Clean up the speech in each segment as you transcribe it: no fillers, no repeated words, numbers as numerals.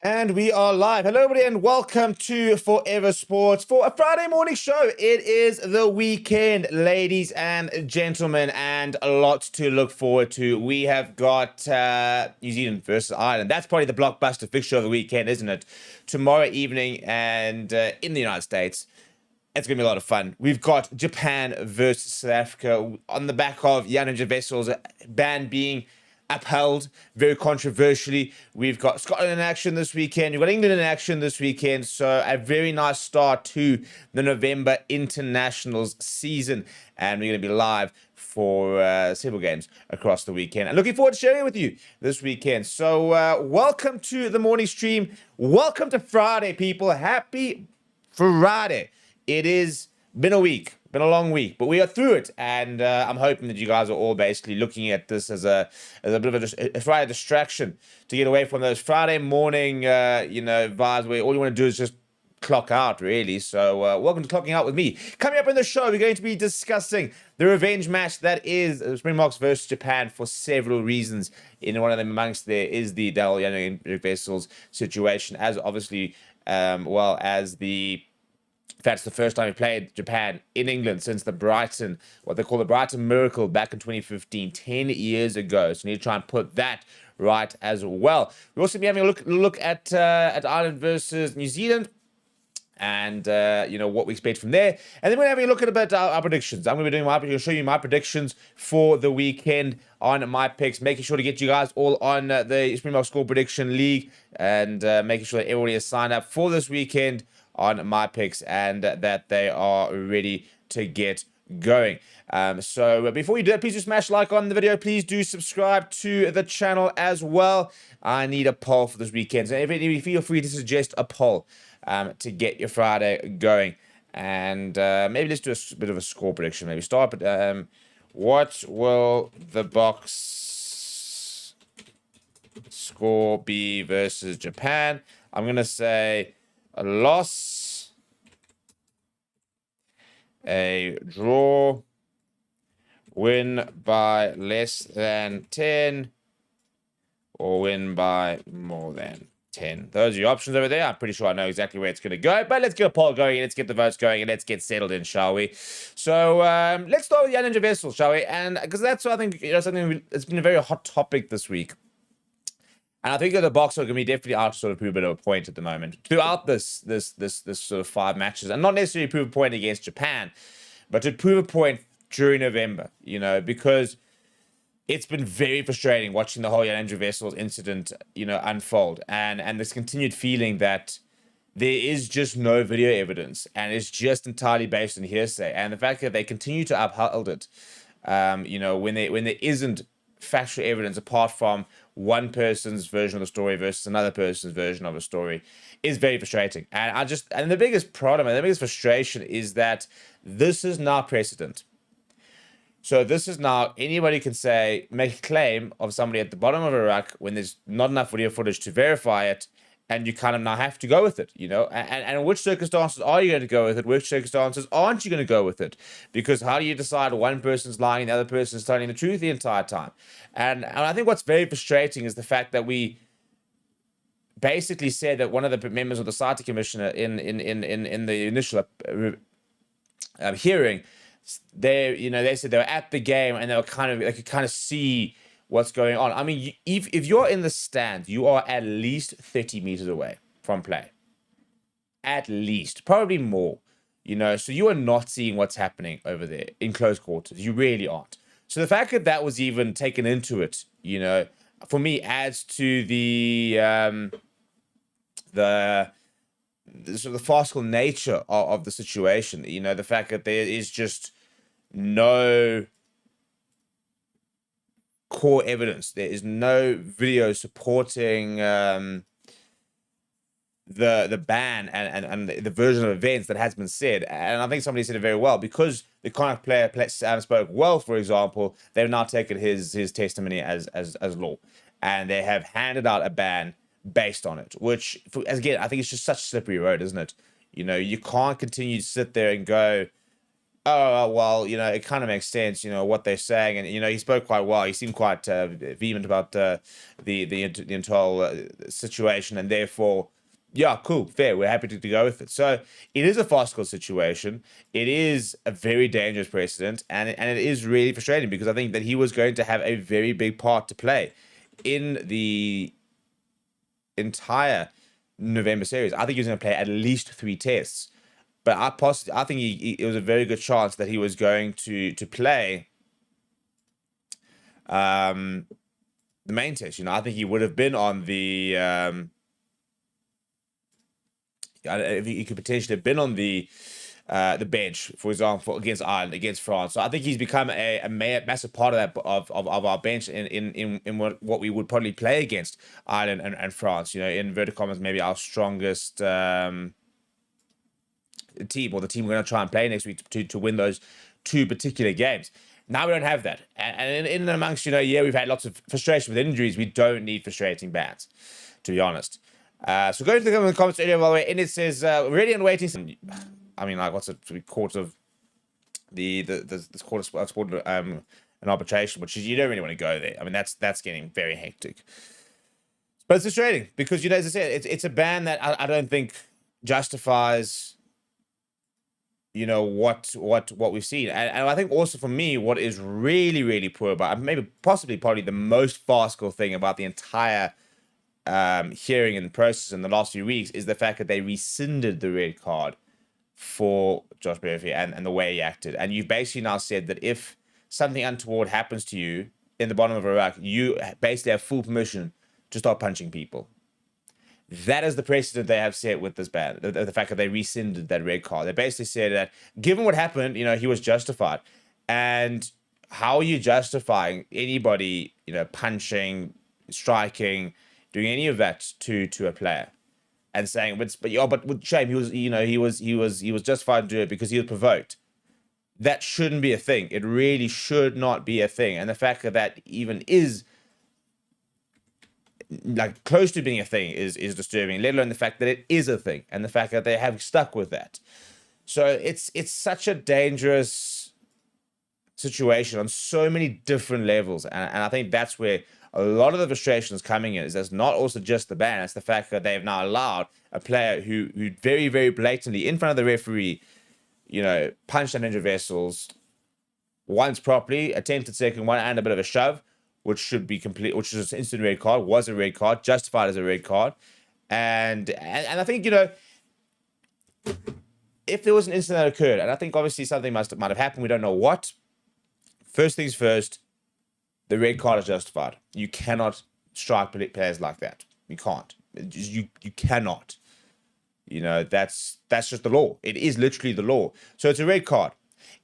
And we are live. Hello, everybody, and welcome to Forever Sports for a Friday morning show. It is the weekend, ladies and gentlemen, and a lot to look forward to. We have got New Zealand versus Ireland. That's probably the blockbuster fixture of the weekend, isn't it? Tomorrow evening, and in the United States. It's going to be a lot of fun. We've got Japan versus South Africa on the back of Jan-Hendrik Wessels ban being upheld very controversially. We've got Scotland in action this weekend. We've got England in action this weekend. So a very nice start to the November internationals season. And we're going to be live for several games across the weekend. And looking forward to sharing it with you this weekend. So welcome to the morning stream. Welcome to Friday, people. Happy Friday. It is been a week, been a long week, but we are through it, and I'm hoping that you guys are all basically looking at this as a bit of a Friday distraction to get away from those Friday morning, vibes where all you want to do is just clock out, really. So welcome to Clocking Out with me. Coming up in the show, we're going to be discussing the revenge match that is Springboks versus Japan for several reasons. In one of them amongst there is the Jan-Hendrik Wessels situation, as obviously well as the that's the first time we played Japan in England since what they call the Brighton Miracle back in 2015, 10 years ago. So we need to try and put that right as well. We'll also be having a look at Ireland versus New Zealand and what we expect from there. And then we're having a look at about our predictions. I'm going to be show you my predictions for the weekend on my picks, making sure to get you guys all on the Springbok Score Prediction League and making sure that everybody is signed up for this weekend on my picks and that they are ready to get going. So before you do that, please do smash like on the video. Please do subscribe to the channel as well. I need a poll for this weekend. So if you feel free to suggest a poll to get your Friday going. And maybe let's do a bit of a score prediction. Maybe start, but what will the box score be versus Japan? I'm going to say a loss, a draw, win by less than 10, or win by more than 10. Those are your options over there. I'm pretty sure I know exactly where it's going to go, but let's get a poll going, and let's get the votes going, and let's get settled in, shall we? So let's start with Jan-Hendrik Wessels, shall we? And because that's, I think, something that's been a very hot topic this week. And I think that the Boks are going to be definitely out to sort of prove a bit of a point at the moment throughout this sort of 5 matches, and not necessarily prove a point against Japan, but to prove a point during November, because it's been very frustrating watching the whole Jan-Hendrik Wessels incident, unfold, and this continued feeling that there is just no video evidence, and it's just entirely based on hearsay, and the fact that they continue to uphold it, when there isn't factual evidence apart from one person's version of the story versus another person's version of a story is very frustrating. And the biggest problem and the biggest frustration is that this is now precedent. So this is now anybody can make a claim of somebody at the bottom of a ruck when there's not enough video footage to verify it, and you kind of now have to go with it, And in which circumstances are you going to go with it? Which circumstances aren't you going to go with it? Because how do you decide one person's lying, the other person's telling the truth the entire time? And I think what's very frustrating is the fact that we basically said that one of the members of the SARTA commissioner in the initial hearing, they said they were at the game and they could kind of see what's going on. I mean, if you're in the stand, you are at least 30 meters away from play. At least. Probably more. So you are not seeing what's happening over there in close quarters. You really aren't. So the fact that that was even taken into it, for me adds to the sort of the farcical nature of the situation. The fact that there is just no core evidence. There is no video supporting the ban and the version of events that has been said. And I think somebody said it very well, because the Connacht player spoke well, for example, they've now taken his testimony as law, and they have handed out a ban based on it, which again, I think it's just such a slippery road, isn't it? You can't continue to sit there and go, Oh, well, it kind of makes sense, what they're saying. And, he spoke quite well. He seemed quite vehement about the entire situation. And therefore, yeah, cool, fair. We're happy to go with it. So it is a farcical situation. It is a very dangerous precedent. And it is really frustrating because I think that he was going to have a very big part to play in the entire November series. I think he was going to play at least 3 tests. But I think it was a very good chance that he was going to play the main test. I think he would have been on the he could potentially have been on the bench, for example, against Ireland, against France. So I think he's become a massive part of that of our bench in what we would probably play against Ireland and France. In inverted commas, maybe our strongest team, or the team we're going to try and play next week to win those 2 particular games. Now we don't have that. And in and amongst, we've had lots of frustration with injuries. We don't need frustrating bans, to be honest. So go to the comments earlier, by the way, and it says, ready and waiting. I mean, like, what's it? 3/4 of the court of sport, an arbitration, which is, you don't really want to go there. I mean, that's getting very hectic. But it's frustrating because, as I said, it's a ban that I don't think justifies what we've seen. And I think also for me, what is really, really poor about, probably the most farcical thing about the entire hearing and process in the last few weeks is the fact that they rescinded the red card for Josh Murphy and the way he acted. And you've basically now said that if something untoward happens to you in the bottom of a ruck, you basically have full permission to start punching people. That is the precedent they have set with this ban. The fact that they rescinded that red card. They basically said that given what happened, he was justified. And how are you justifying anybody, punching, striking, doing any of that to a player, and saying, but with shame, he was justified to do it because he was provoked. That shouldn't be a thing. It really should not be a thing. And the fact that that even is like close to being a thing is disturbing, let alone the fact that it is a thing and the fact that they have stuck with that. So it's such a dangerous situation on so many different levels. And I think that's where a lot of the frustration is coming in, is that's not also just the ban, it's the fact that they've now allowed a player who very, very blatantly in front of the referee, punched and injured Wessels once properly, attempted second one and a bit of a shove, which should be complete, which is an instant red card, was a red card, justified as a red card. And I think, if there was an incident that occurred, and I think obviously something might have happened, we don't know what. First things first, the red card is justified. You cannot strike players like that. You can't. You cannot. That's just the law. It is literally the law. So it's a red card.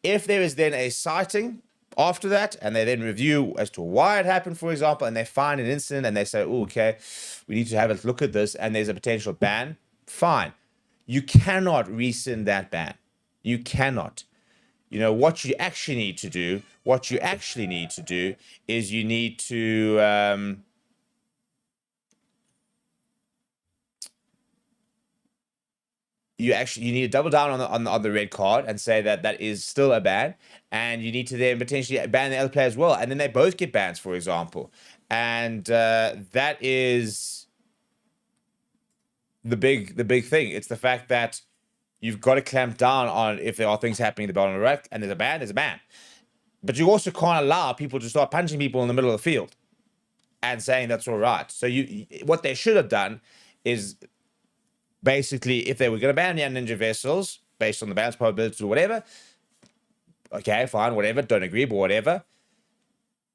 If there is then a citing after that, and they then review as to why it happened, for example, and they find an incident and they say, oh, okay, we need to have a look at this, and there's a potential ban, fine. You cannot rescind that ban. You cannot. What you actually need to do is you need to you need to double down on the red card and say that is still a ban, and you need to then potentially ban the other player as well, and then they both get bans, for example. And that is the big thing. It's the fact that you've got to clamp down on if there are things happening at the bottom of the rack, and there's a ban. But you also can't allow people to start punching people in the middle of the field and saying that's all right. So what they should have done is basically, if they were going to ban Jan-Hendrik Wessels based on the balance probability or whatever, okay, fine, whatever, don't agree, but whatever.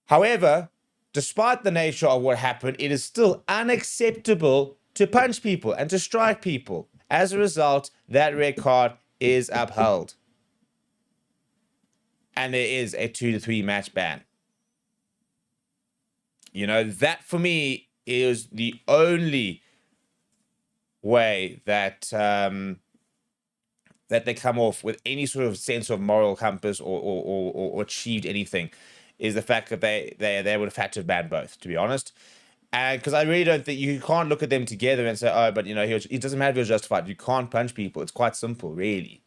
However, despite the nature of what happened, it is still unacceptable to punch people and to strike people. As a result, that red card is upheld. And there is a 2 to 3 match ban. That for me is the only way that that they come off with any sort of sense of moral compass or achieved anything, is the fact that they would have had to ban both, to be honest. And because I really don't think you can't look at them together and say, oh, but it doesn't matter if you're justified. You can't punch people. It's quite simple, really.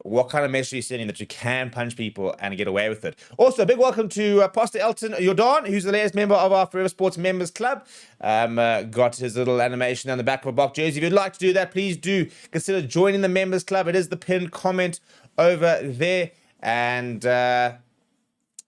what kind of message are you sending that you can punch people and get away with it? Also, a big welcome to Pastor Elton Jordan, who's the latest member of our Forever Sports Members Club. Got his little animation on the back of a Bok jersey. If you'd like to do that, please do consider joining the Members Club. It is the pinned comment over there. And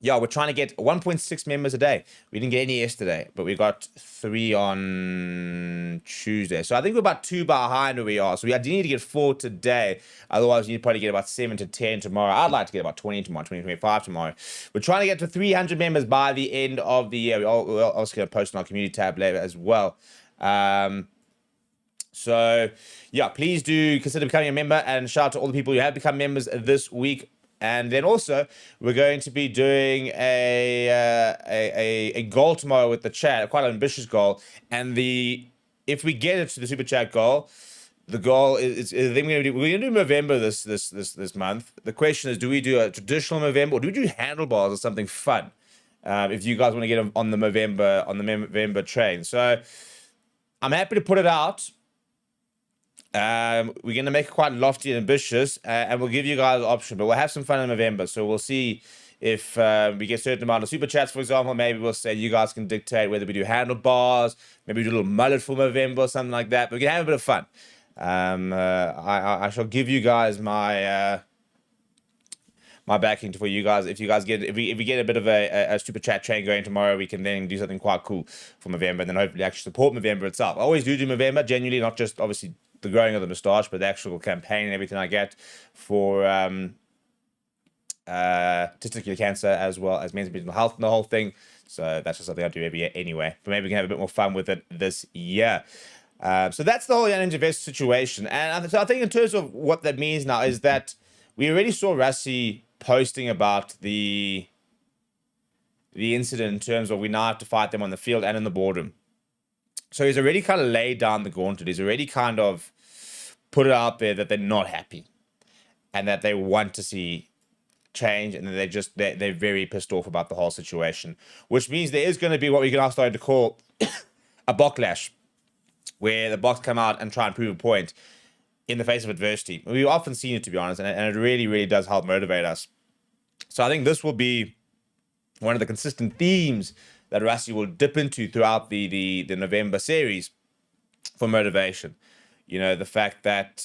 yeah, we're trying to get 1.6 members a day. We didn't get any yesterday, but we got 3 on Tuesday. So I think we're about 2 behind where we are. So we do need to get 4 today. Otherwise, you need to probably get about 7 to 10 tomorrow. I'd like to get about 20 tomorrow, 20, 25 tomorrow. We're trying to get to 300 members by the end of the year. We're also going to post on our community tab later as well. So yeah, please do consider becoming a member, and shout out to all the people who have become members this week. And then also, we're going to be doing a goal tomorrow with the chat, quite an ambitious goal. And if we get it to the super chat goal, the goal is I think we're gonna do November this month. The question is, do we do a traditional November, or do we do handlebars or something fun? If you guys want to get on the November train, so I'm happy to put it out. We're going to make it quite lofty and ambitious, and we'll give you guys an option, but we'll have some fun in November. So we'll see if we get a certain amount of super chats, for example. Maybe we'll say you guys can dictate whether we do handlebars, maybe we do a little mullet for November or something like that. But we can have a bit of fun. I shall give you guys my backing for you guys. If we get a bit of a super chat train going tomorrow, we can then do something quite cool for November, and then hopefully actually support November itself. I always do November, genuinely, not just obviously the growing of the moustache, but the actual campaign and everything I get for testicular cancer, as well as men's mental health and the whole thing. So that's just something I do every year anyway. But maybe we can have a bit more fun with it this year. So that's the whole Jan-Hendrik Wessels situation. And so I think in terms of what that means now is that we already saw Rassie posting about the incident in terms of we now have to fight them on the field and in the boardroom. So he's already kind of laid down the gauntlet. He's already kind of put it out there that they're not happy and that they want to see change, and that they're very pissed off about the whole situation, which means there is going to be what we can now start to call a backlash, where the Boks come out and try and prove a point in the face of adversity. We've often seen it, to be honest, and it really, really does help motivate us. So I think this will be one of the consistent themes that Rassie will dip into throughout the November series for motivation. You know, the fact that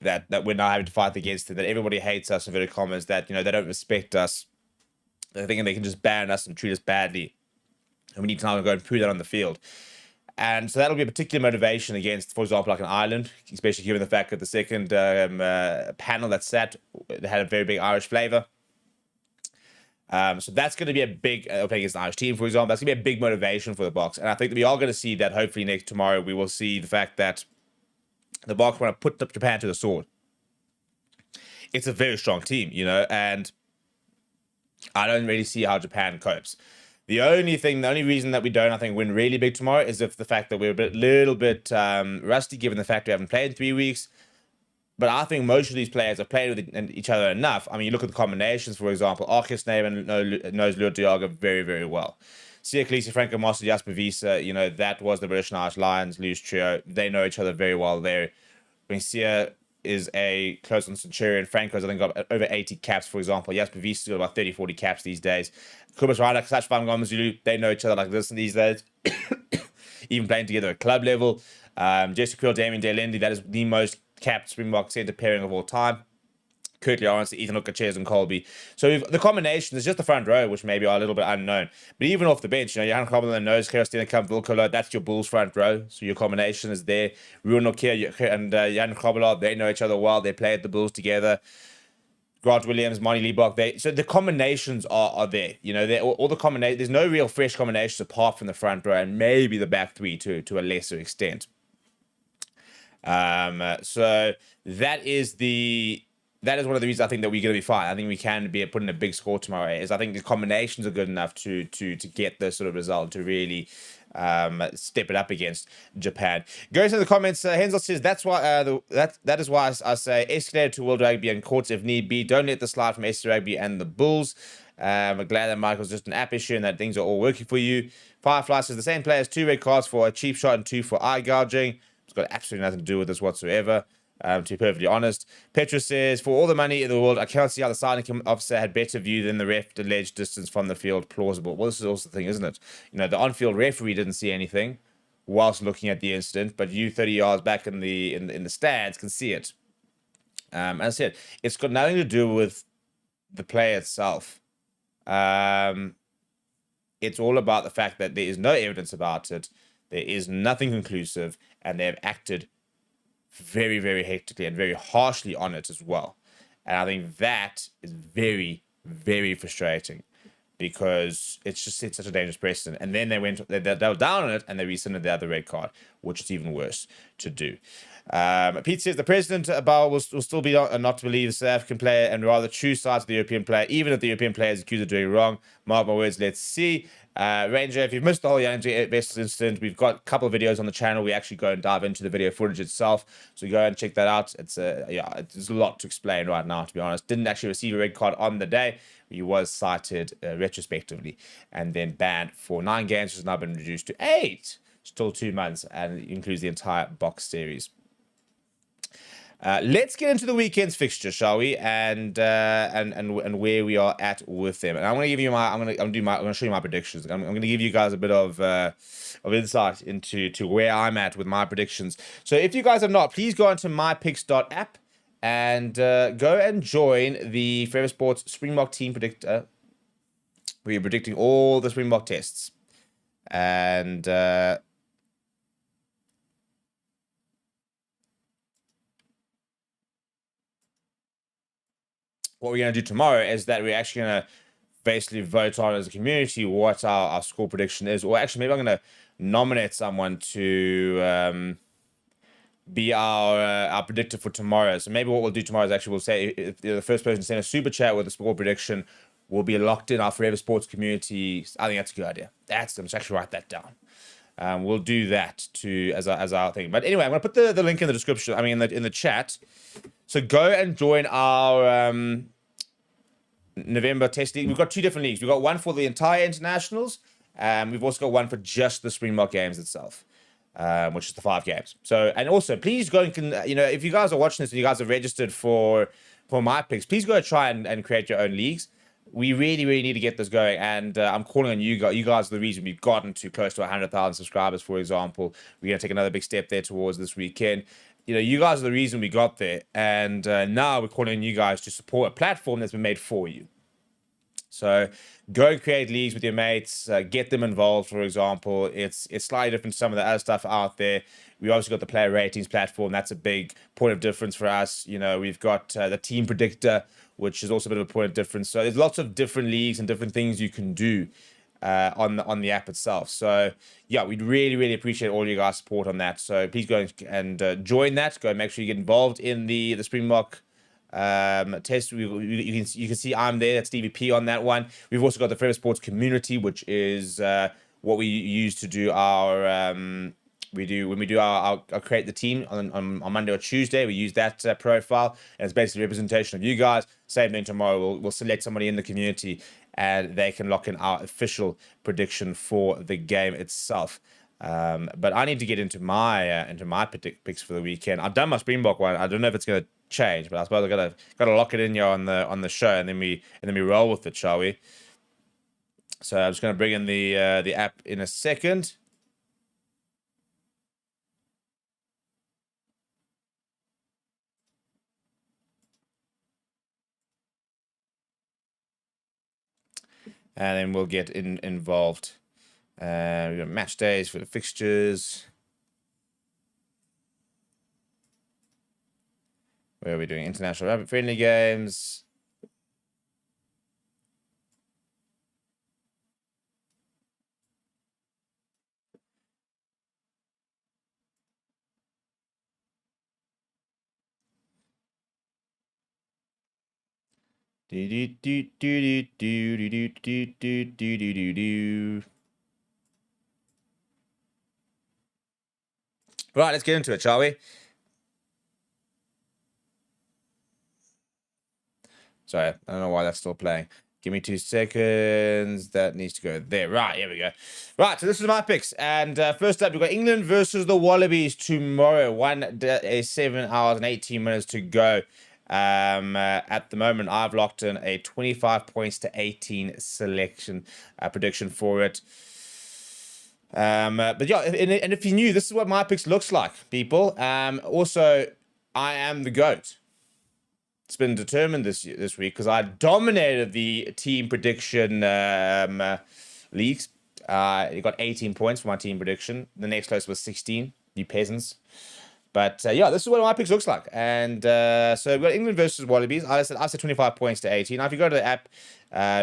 that we're now having to fight against it, that everybody hates us, in inverted commas, that, you know, they don't respect us. They're thinking they can just ban us and treat us badly. And we need to now go and prove that on the field. And so that'll be a particular motivation against, for example, like an Ireland, especially given the fact that the second panel that sat had a very big Irish flavor. So that's going to be a big, playing against an Irish team, for example, that's going to be a big motivation for the Boks. And I think that we are going to see that hopefully tomorrow we will see the fact that the Boks want to put Japan to the sword. It's a very strong team, you know, and I don't really see how Japan copes. The only reason that we don't, I think, win really big tomorrow is if the fact that we're a little bit rusty, given the fact we haven't played in 3 weeks. But I think most of these players have played with each other enough. I mean, you look at the combinations, for example. Arcus knows Leo Diaga very, very well. Sia Khaleesi, Franco Moster, Jasper Wiese, you know, that was the British and Irish Lions loose trio. They know each other very well there. When Sia is a close on Centurion, Franco's, I think, got over 80 caps, for example. Jasper Wiese got about 30, 40 caps these days. Kubas Ryder, Sash Van Zulu, they know each other like this these days. Even playing together at club level. Jesse Quill, Damien Delendi, that is the most capped Springbok centre pairing of all time. Kurt Lawrence, Ethan Hooker, and Colby. So the combination is just the front row, which maybe are a little bit unknown. But even off the bench, you know, Johan Krobel knows Kerostina Kamp, Vilkolo, that's your Bulls front row. So your combination is there. Ruan Nokia and Jan Krobel, they know each other well. They play at the Bulls together. Grant Williams, Monty Liebach, so the combinations are there. You know, all the combinations. There's no real fresh combinations apart from the front row and maybe the back three to a lesser extent. So that is one of the reasons I think that we're going to be fine. I think we can be putting a big score tomorrow. Is I think the combinations are good enough to get this sort of result, to really step it up against Japan. Goes to the comments. Hensel says that's why that is why I say escalate to World Rugby and courts if need be. Don't let the slide from SC Rugby and the Bulls. I'm glad that Michael's just an app issue and that things are all working for you. Firefly says the same players, 2 red cards for a cheap shot and 2 for eye gouging. It's got absolutely nothing to do with this whatsoever. To be perfectly honest, Petra says, for all the money in the world, I cannot see how the signing officer had better view than the ref alleged distance from the field plausible. Well, this is also the thing, isn't it? You know, the on-field referee didn't see anything whilst looking at the incident, but you 30 yards back in the stands can see it. As I said, it's got nothing to do with the play itself. It's all about the fact that there is no evidence about it. There is nothing conclusive, and they have acted very, very hectically and very harshly on it as well. And I think that is very, very frustrating because it's such a dangerous precedent. And then they were down on it and they rescinded the other red card, which is even worse to do. Pete says the president about will still be not to believe the South African player and rather true side to the European player, even if the European player is accused of doing wrong. Mark my words, let's see. Ranger, if you've missed the whole Jan-Hendrik Wessels incident, we've got a couple of videos on the channel. We actually go and dive into the video footage itself, so go and check that out. It's there's a lot to explain right now, to be honest. Didn't actually receive a red card on the day. He was cited retrospectively and then banned for 9 games, which has now been reduced to 8, still 2 months, and it includes the entire box series. Let's get into the weekend's fixture, shall we? And where we are at with them. And I'm going to give you I'm going to show you my predictions. I'm going to give you guys a bit of insight into where I'm at with my predictions. So if you guys have not, please go onto mypicks.app and go and join the Forever Sports Springbok team predictor. We're predicting all the Springbok tests. And what we're going to do tomorrow is that we're actually going to basically vote on as a community what our score prediction is. Or actually, maybe I'm going to nominate someone to be our predictor for tomorrow. So maybe what we'll do tomorrow is actually we'll say if the first person to send a super chat with a score prediction will be locked in our Forever Sports community. I think that's a good idea. Let's actually write that down. We'll do that as our thing. But anyway, I'm going to put the link in the description. I mean, in the chat. So go and join our November test league. We've got 2 different leagues. We've got one for the entire internationals. We've also got one for just the Springbok games itself, which is the 5 games. So, and also, please go and if you guys are watching this and you guys are registered for my picks, please go try and create your own leagues. We really, really need to get this going, and I'm calling on you guys. You guys are the reason we've gotten to close to 100,000 subscribers, for example. We're going to take another big step there towards this weekend. You guys are the reason we got there, and now we're calling on you guys to support a platform that's been made for you. So go and create leagues with your mates, get them involved, for example. It's slightly different to some of the other stuff out there. We obviously got the player ratings platform. That's a big point of difference for us. We've got the team predictor, which is also a bit of a point of difference. So there's lots of different leagues and different things you can do on the app itself. So yeah, we'd really, really appreciate all you guys' support on that. So please go and join that. Go and make sure you get involved in the Springbok test. You can see I'm there. That's Stevie P on that one. We've also got the Forever Sports community, which is what we use to do our when we do our create the team on Monday or Tuesday. We use that profile, and it's basically a representation of you guys. Same thing tomorrow. We'll select somebody in the community, and they can lock in our official prediction for the game itself. But I need to get into my picks for the weekend. I've done my Springbok one. I don't know if it's going to change, but I suppose I gotta lock it in here on the show, and then we roll with it, shall we? So I'm just going to bring in the app in a second. And then we'll get involved. We've got match days for the fixtures. Where are we doing? International Rabbit Friendly games. Right, let's get into it, shall we? Sorry, I don't know why that's still playing. Give me 2 seconds. That needs to go there. Right, here we go. Right, so this is my picks. And first up, we've got England versus the Wallabies tomorrow. 7 hours and 18 minutes to go. At the moment, I've locked in a 25 points to 18 selection prediction for it. But yeah, and if you knew, this is what my picks looks like, people. Also, I am the GOAT. It's been determined this week because I dominated the team prediction leagues. You got 18 points for my team prediction. The next closest was 16. You peasants. But yeah, this is what my picks looks like. And so we've got England versus Wallabies. I said 25 points to 18. Now, if you go to the app,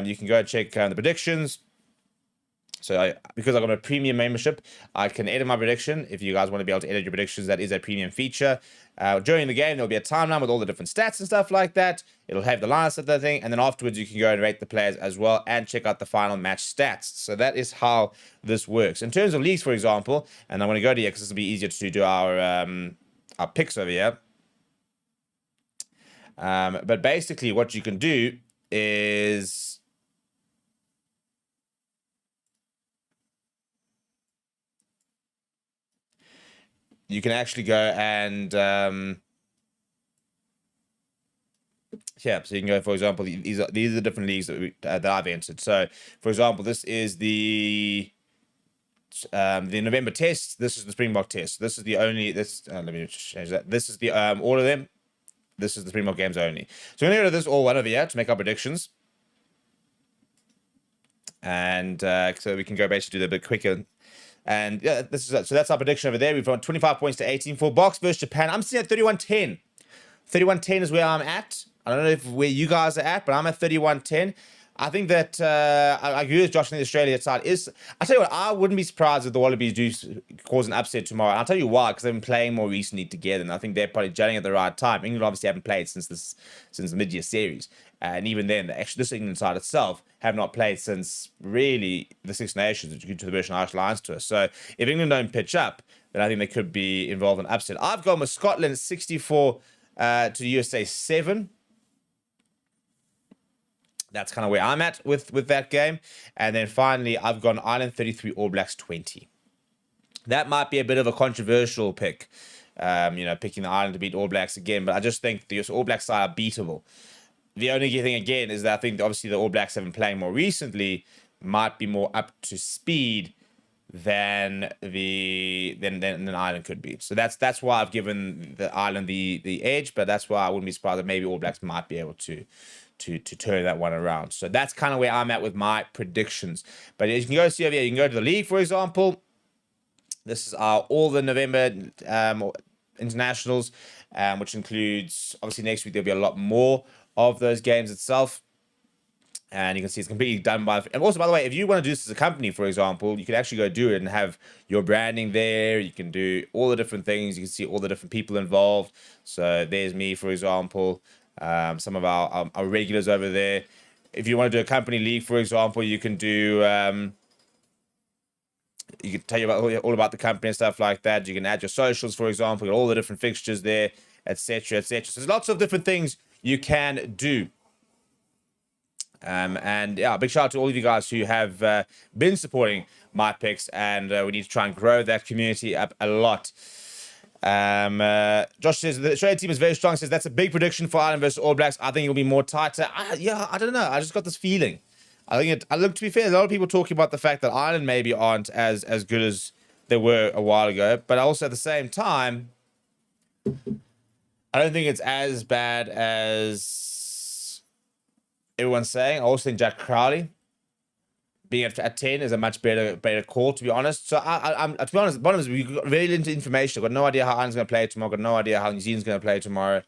you can go and check the predictions. So because I've got a premium membership, I can edit my prediction. If you guys want to be able to edit your predictions, that is a premium feature. During the game, there'll be a timeline with all the different stats and stuff like that. It'll have the lines of the thing. And then afterwards, you can go and rate the players as well and check out the final match stats. So that is how this works. In terms of leagues, for example, and I'm going to go to here because this will be easier to do our picks over here. But basically, what you can do is... you can actually go and yeah, so you can go, for example, these are the different leagues that I've entered. So, for example, this is the November test. This is the Springbok test. This is the only let me change that. This is the all of them. This is the Springbok games only. So we're gonna go to this all one over here to make our predictions, and so we can go basically do that a bit quicker. And yeah, this is so that's our prediction over there. We've got 25 points to 18 for Box versus Japan. I'm sitting at 31-10. 31-10 is where I'm at. I don't know where you guys are at, but I'm at 31-10. I think that I agree with Josh on the Australia side. I tell you what, I wouldn't be surprised if the Wallabies do cause an upset tomorrow. And I'll tell you why, because they've been playing more recently together, and I think they're probably gelling at the right time. England obviously haven't played since the mid-year series, and even then, this England side itself have not played since really the Six Nations due to the British and Irish Lions tour. So if England don't pitch up, then I think they could be involved in upset. I've gone with Scotland 64 to USA 7. That's kind of where I'm at with that game. And then finally, I've gone Ireland 33, All Blacks 20. That might be a bit of a controversial pick, picking the Ireland to beat All Blacks again. But I just think the All Blacks side are beatable. The only thing, again, is that I think obviously the All Blacks have been playing more recently, might be more up to speed than Ireland could be. So that's why I've given the Ireland the edge, but that's why I wouldn't be surprised that maybe All Blacks might be able to turn that one around. So that's kind of where I'm at with my predictions. But you can go see over here. You can go to the league, for example. This is all the November internationals, which includes, obviously next week there'll be a lot more of those games itself. And you can see it's completely done by... And also, by the way, if you want to do this as a company, for example, you can actually go do it and have your branding there. You can do all the different things. You can see all the different people involved. So there's me, for example. Some of our regulars over there. If you want to do a company league, for example, you can do... you can tell you all about the company and stuff like that. You can add your socials, for example. All the different fixtures there, etc., etc. So there's lots of different things you can do. And yeah, big shout out to all of you guys who have been supporting my picks, and we need to try and grow that community up a lot. Josh says the Australian team is very strong. Says that's a big prediction for Ireland versus All Blacks. I think it'll be more tighter. I don't know. I just got this feeling. To be fair, a lot of people talking about the fact that Ireland maybe aren't as good as they were a while ago, but also at the same time, I don't think it's as bad as everyone's saying. I also think Jack Crowley being at 10 is a much better call, to be honest. So I'm to be honest, one of us, we got very little information. I've got no idea how Ireland's going to play tomorrow. I've got no idea how New Zealand's going to play tomorrow.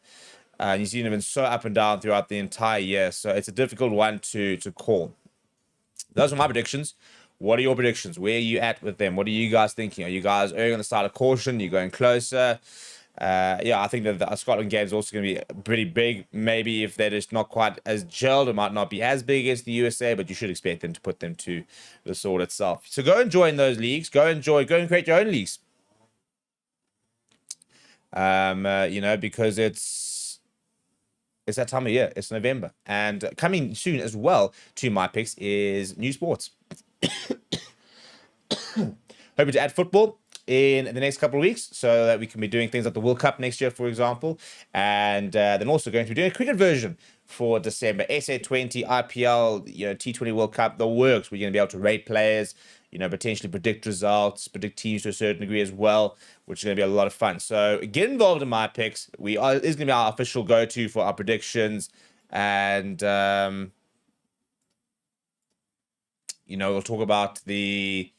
New Zealand have been so up and down throughout the entire year, so it's a difficult one to call. Those are my predictions. What are your predictions? Where are you at with them? What are you guys thinking? Are you guys erring on the side of caution? Are you going closer? Yeah, I think that the Scotland game is also going to be pretty big. Maybe if they're just not quite as gelled, it might not be as big as the USA, but you should expect them to put them to the sword itself. So go and join those leagues. Go and create your own leagues. Because it's it's that time of year. It's November. And coming soon as well to my picks is new sports. Hoping to add football in the next couple of weeks so that we can be doing things like the World Cup next year, for example. And then also going to be doing a cricket version for December. SA20, IPL, T20 World Cup, the works. We're going to be able to rate players, potentially predict results, predict teams to a certain degree as well, which is going to be a lot of fun. So get involved in my picks. Is going to be our official go-to for our predictions. And, we'll talk about the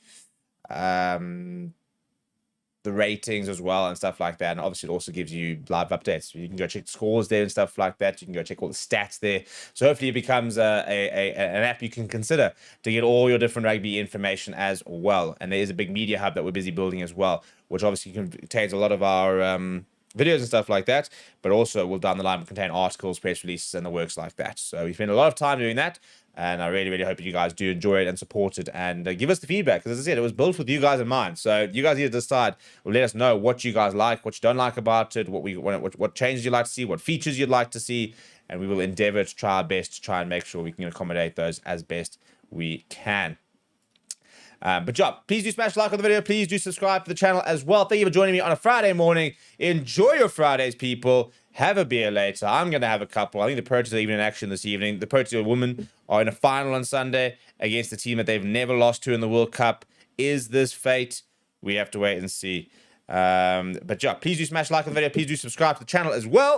ratings as well and stuff like that. And obviously it also gives you live updates. You can go check the scores there and stuff like that. You can go check all the stats there. So hopefully it becomes an app you can consider to get all your different rugby information as well. And there is a big media hub that we're busy building as well, which obviously contains a lot of our videos and stuff like that, but also will down the line contain articles, press releases, and the works like that. So we spend a lot of time doing that. And I really, really hope you guys do enjoy it and support it and give us the feedback. Because as I said, it was built with you guys in mind. So you guys need to decide or let us know what you guys like, what you don't like about it, what changes you'd like to see, what features you'd like to see. And we will endeavor to try our best to try and make sure we can accommodate those as best we can. But yeah, please do smash like on the video. Please do subscribe to the channel as well. Thank you for joining me on a Friday morning. Enjoy your Fridays, people. Have a beer later. I'm going to have a couple. I think the Proteas are even in action this evening. The Proteas women are in a final on Sunday against the team that they've never lost to in the World Cup. Is this fate? We have to wait and see. But yeah, please do smash like on the video. Please do subscribe to the channel as well.